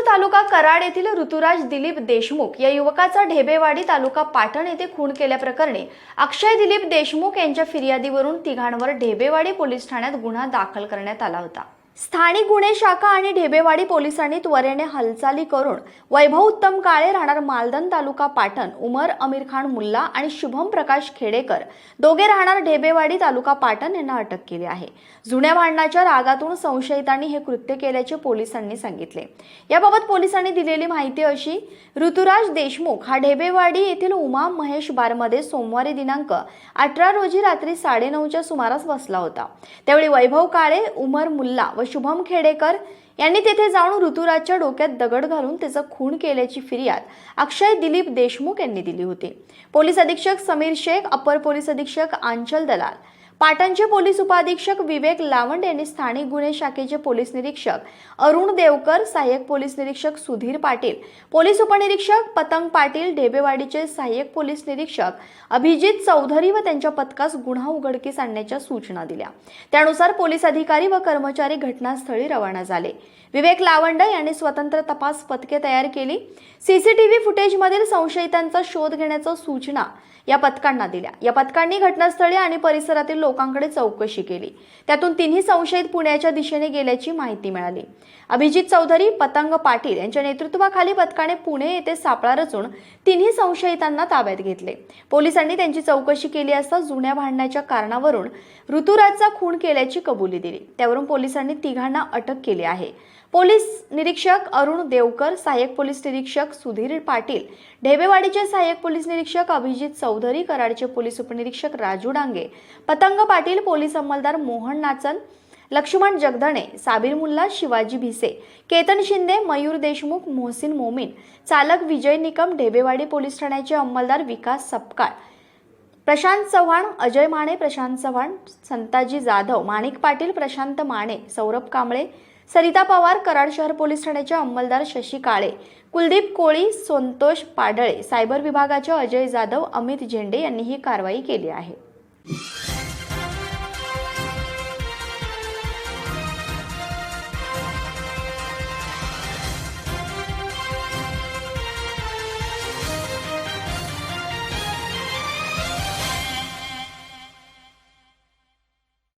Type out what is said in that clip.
तालुका कराड येथील ऋतुराज दिलीप देशमुख या युवकाचा ढेबेवाडी तालुका पाटण येथे खून केल्याप्रकरणी अक्षय दिलीप देशमुख यांच्या फिर्यादीवरून तिघांवर ढेबेवाडी पोलीस ठाण्यात गुन्हा दाखल करण्यात आला होता। स्थानिक गुन्हे शाखा आणि ढेबेवाडी पोलिसांनी त्वरेने हालचाली करून वैभव उत्तम काळे राहणार मालदन तालुका पाटण, उमर अमीर खान मुल्ला आणि शुभम प्रकाश खेडेकर दोघे राहणार ढेबेवाडी तालुका पाटण यांना अटक केली आहे। जुन्या भांडणाच्या रागातून संशयितांनी हे कृत्य केल्याचे पोलिसांनी सांगितले। याबाबत पोलिसांनी दिलेली माहिती अशी, ऋतुराज देशमुख हा ढेबेवाडी येथील उमा महेश बारमध्ये सोमवारी दिनांक 18 रोजी रात्री 9:30च्या सुमारास बसला होता। त्यावेळी वैभव काळे, उमर मुल्ला व शुभम खेडेकर यांनी तेथे जाऊन ऋतुराजच्या डोक्यात दगड घालून त्याचा खून केल्याची फिर्याद अक्षय दिलीप देशमुख यांनी दिली होती। पोलीस अधीक्षक समीर शेख, अपर पोलीस अधीक्षक आंचल दलाल, पाटणचे पोलीस उपाधीक्षक विवेक लावंड यांनी स्थानिक गुन्हे शाखेचे पोलीस निरीक्षक अरुण देवकर, सहाय्यक पोलीस निरीक्षक सुधीर पाटील, पोलीस उपनिरीक्षक पतंग पाटील, ढेबेवाडीचे सहाय्यक पोलीस निरीक्षक अभिजित चौधरी व त्यांच्या पथकास गुन्हा उघडकीस आणण्याच्या सूचना दिल्या। त्यानुसार पोलीस अधिकारी व कर्मचारी घटनास्थळी रवाना झाले। विवेक लावंड यांनी स्वतंत्र तपास पथके तयार केली। सीसीटीव्ही फुटेजमधील संशयितांचा शोध घेण्याच्या सूचना या पथकांना दिल्या। या पथकांनी घटनास्थळी आणि परिसरातील लोकांकडे चौकशी केली। त्यातून तिन्ही संशयित पुण्याच्या दिशेने गेल्याची माहिती मिळाली। अभिजित चौधरी, पतंग पाटील यांच्या नेतृत्वाखाली पथकाने पुणे येथे सापळा रचून तिन्ही संशयितांना ताब्यात घेतले। पोलिसांनी त्यांची चौकशी केली असता जुन्या भांडणाच्या कारणावरून ऋतुराजचा खून केल्याची कबुली दिली। त्यावरून पोलिसांनी तिघांना अटक केली आहे। पोलीस निरीक्षक अरुण देवकर, सहाय्यक पोलीस निरीक्षक सुधीर पाटील, ढेबेवाडीचे सहाय्यक पोलीस निरीक्षक अभिजित चौधरी, कराडचे पोलीस उपनिरीक्षक राजू डांगे, पतंग पाटील, पोलीस अंमलदार मोहन नाचन, लक्ष्मण जगधणे, साबीर मुल्ला, शिवाजी भिसे, केतन शिंदे, मयूर देशमुख, मोहसिन मोमीन, चालक विजय निकम, ढेबेवाडी पोलीस ठाण्याचे अंमलदार विकास सपकाळ, प्रशांत चव्हाण, अजय माने, प्रशांत चव्हाण, संताजी जाधव, माणिक पाटील, प्रशांत माने, सौरभ कांबळे, सरिता पवार, कराड शहर पोलीस ठाण्याचे अंमलदार शशी काळे, कुलदीप कोळी, संतोष पाडळे, सायबर विभागाचे अजय जाधव, अमित झेंडे यांनी ही कारवाई केली आहे।